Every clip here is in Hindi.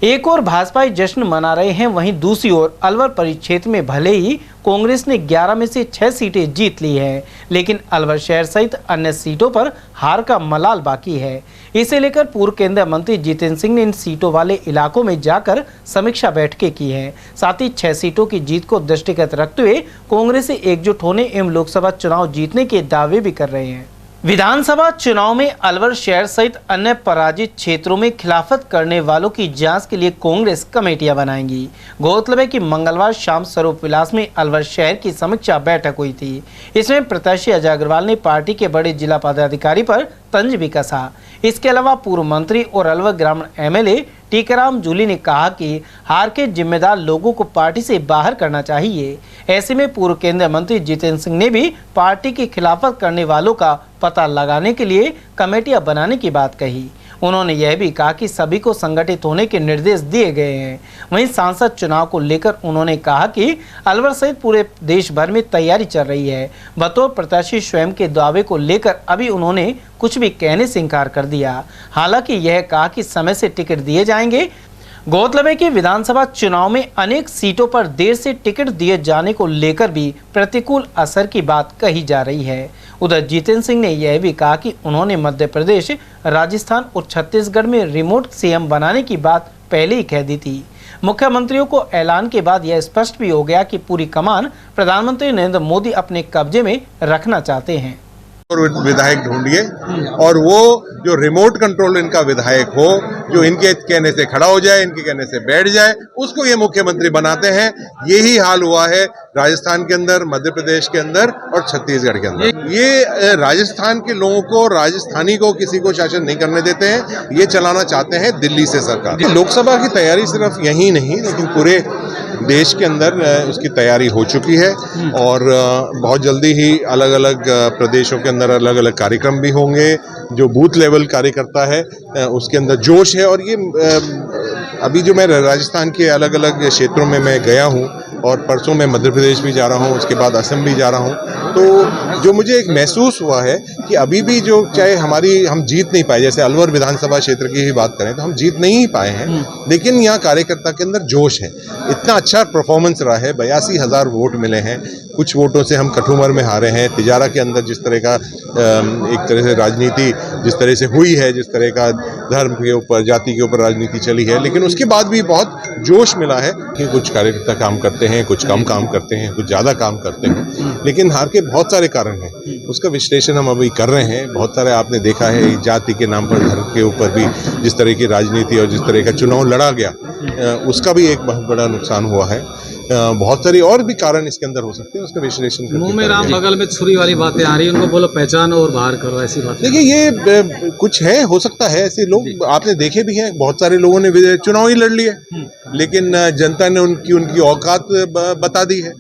एक और भाजपा जश्न मना रहे हैं, वहीं दूसरी ओर अलवर परिक्षेत्र में भले ही कांग्रेस ने 11 में से 6 सीटें जीत ली हैं, लेकिन अलवर शहर सहित अन्य सीटों पर हार का मलाल बाकी है। इसे लेकर पूर्व केंद्रीय मंत्री जितेंद्र सिंह ने इन सीटों वाले इलाकों में जाकर समीक्षा बैठकें की हैं। साथ ही 6 सीटों की जीत को दृष्टिगत रखते हुए कांग्रेस से एकजुट होने एवं लोकसभा चुनाव जीतने के दावे भी कर रहे हैं। विधानसभा चुनाव में अलवर शहर सहित अन्य पराजित क्षेत्रों में खिलाफत करने वालों की जांच के लिए कांग्रेस कमेटियां बनाएंगी। गौरतलब है कि मंगलवार शाम स्वरूप विलास में अलवर शहर की समीक्षा बैठक हुई थी। इसमें प्रत्याशी अजय अग्रवाल ने पार्टी के बड़े जिला पदाधिकारी पर तंज भी कसा। इसके अलावा पूर्व मंत्री और अलवर ग्रामीण एमएलए टीकाराम जूली ने कहा कि हार के जिम्मेदार लोगों को पार्टी से बाहर करना चाहिए। ऐसे में पूर्व केंद्रीय मंत्री जितेंद्र सिंह ने भी पार्टी की खिलाफत करने वालों का पता लगाने के लिए कमेटियां बनाने की बात कही। उन्होंने यह भी कहा कि सभी को संगठित होने के निर्देश दिए गए हैं। वहीं सांसद चुनाव को लेकर उन्होंने कहा कि अलवर सहित पूरे देश भर में तैयारी चल रही है। बतौर प्रत्याशी स्वयं के दावे को लेकर अभी उन्होंने कुछ भी कहने से इनकार कर दिया। हालांकि यह कहा कि समय से टिकट दिए जाएंगे। गौरतलब है कि विधानसभा चुनाव में अनेक सीटों पर देर से टिकट दिए जाने को लेकर भी प्रतिकूल असर की बात कही जा रही है। उधर जितेंद्र सिंह ने यह भी कहा कि उन्होंने मध्य प्रदेश, राजस्थान और छत्तीसगढ़ में रिमोट सीएम बनाने की बात पहले ही कह दी थी। मुख्यमंत्रियों को ऐलान के बाद यह स्पष्ट भी हो गया कि पूरी कमान प्रधानमंत्री नरेंद्र मोदी अपने कब्जे में रखना चाहते हैं। विधायक ढूंढिए और वो जो रिमोट कंट्रोल इनका विधायक हो, जो इनके कहने से खड़ा हो जाए, इनके कहने से बैठ जाए, उसको ये मुख्यमंत्री बनाते हैं। यही हाल हुआ है राजस्थान के अंदर, मध्य प्रदेश के अंदर और छत्तीसगढ़ के अंदर। ये राजस्थान के लोगों को, राजस्थानी को किसी को शासन नहीं करने देते हैं। ये चलाना चाहते हैं दिल्ली से सरकार। लोकसभा की तैयारी सिर्फ यही नहीं लेकिन पूरे देश के अंदर उसकी तैयारी हो चुकी है और बहुत जल्दी ही अलग अलग प्रदेशों के अंदर अलग अलग कार्यक्रम भी होंगे। जो बूथ लेवल कार्यकर्ता है उसके अंदर जोश है। और ये अभी जो मैं राजस्थान के अलग अलग क्षेत्रों में मैं गया हूँ और परसों मैं मध्य प्रदेश भी जा रहा हूँ, उसके बाद असम भी जा रहा हूँ, तो जो मुझे एक महसूस हुआ है कि अभी भी जो चाहे हम जीत नहीं पाए, जैसे अलवर विधानसभा क्षेत्र की ही बात करें तो हम जीत नहीं पाए हैं, लेकिन यहाँ कार्यकर्ता के अंदर जोश है। इतना अच्छा परफॉर्मेंस रहा है, 82,000 वोट मिले हैं। कुछ वोटों से हम कठुमर में हारे हैं। तिजारा के अंदर जिस तरह का एक तरह से राजनीति जिस तरह से हुई है, जिस तरह का धर्म के ऊपर, जाति के ऊपर राजनीति चली है, लेकिन उसके बाद भी बहुत जोश मिला है कि कुछ कार्यकर्ता काम करते हैं, कुछ कम काम करते हैं, कुछ ज़्यादा काम करते हैं, लेकिन हार के बहुत सारे कारण हैं। उसका विश्लेषण हम अभी कर रहे हैं। बहुत सारे आपने देखा है जाति के नाम पर, धर्म के ऊपर भी जिस तरह की राजनीति और जिस तरह का चुनाव लड़ा गया, उसका भी एक बहुत बड़ा नुकसान हुआ है। बहुत सारी और भी कारण इसके अंदर हो सकते हैं, उसका विश्लेषण। मुंह में राम बगल में छुरी वाली बातें आ रही हैं, उनको बोलो पहचानो और बाहर करो, ऐसी बात। देखिए ये कुछ है, हो सकता है ऐसे लोग आपने देखे भी हैं। बहुत सारे लोगों ने चुनाव ही लड़ लिए, लेकिन जनता ने उनकी औकात बता दी है।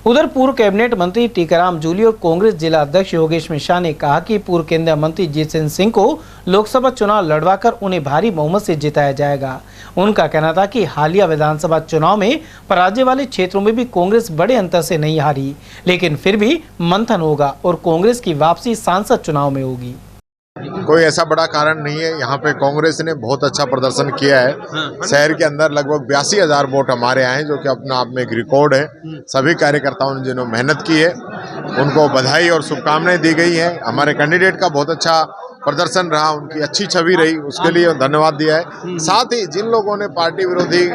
उधर पूर्व कैबिनेट मंत्री टीकाराम जूली और कांग्रेस जिला अध्यक्ष योगेश मिश्रा ने कहा कि पूर्व केंद्रीय मंत्री जितेंद्र सिंह को लोकसभा चुनाव लड़वाकर उन्हें भारी बहुमत से जिताया जाएगा। उनका कहना था कि हालिया विधानसभा चुनाव में पराजय वाले क्षेत्रों में भी कांग्रेस बड़े अंतर से नहीं हारी, लेकिन फिर भी मंथन होगा और कांग्रेस की वापसी सांसद चुनाव में होगी। कोई ऐसा बड़ा कारण नहीं है। यहाँ पे कांग्रेस ने बहुत अच्छा प्रदर्शन किया है। शहर के अंदर लगभग 82,000 वोट हमारे आए, जो कि अपना आप में एक रिकॉर्ड है। सभी कार्यकर्ताओं ने जिन्होंने मेहनत की है उनको बधाई और शुभकामनाएं दी गई है। हमारे कैंडिडेट का बहुत अच्छा प्रदर्शन रहा, उनकी अच्छी छवि रही, उसके लिए धन्यवाद दिया है। साथ ही जिन लोगों ने पार्टी विरोधी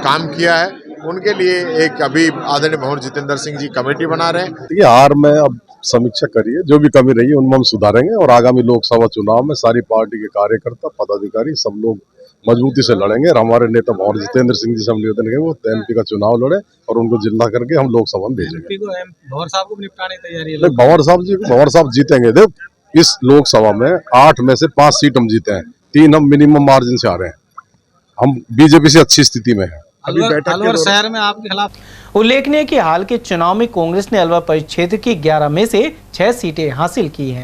काम किया है उनके लिए एक अभी आदरणीय भंवर जितेंद्र सिंह जी कमेटी बना रहे हैं। ये हार में अब समीक्षा करिए, जो भी कमी रही है उनमें हम सुधारेंगे और आगामी लोकसभा चुनाव में सारी पार्टी के कार्यकर्ता, पदाधिकारी सब लोग मजबूती से लड़ेंगे। और हमारे नेता भंवर जितेंद्र सिंह जी से हम निवेदन करेंगे वो एमपी का चुनाव लड़े और उनको जिला करके हम लोकसभा में भेजेंगे। भंवर साहब को निपटाने की तैयारी है। भंवर साहब जीतेंगे। देखो इस लोकसभा में 8 में से 5 सीट हम जीते हैं, 3 हम मिनिमम मार्जिन से आ रहे हैं। हम बीजेपी से अच्छी स्थिति में है। अलवर शहर में आपके खिलाफ उल्लेखनीय कि हाल के चुनाव में कांग्रेस ने अलवर परिक्षेत्र की 11 में से 6 सीटें हासिल की हैं।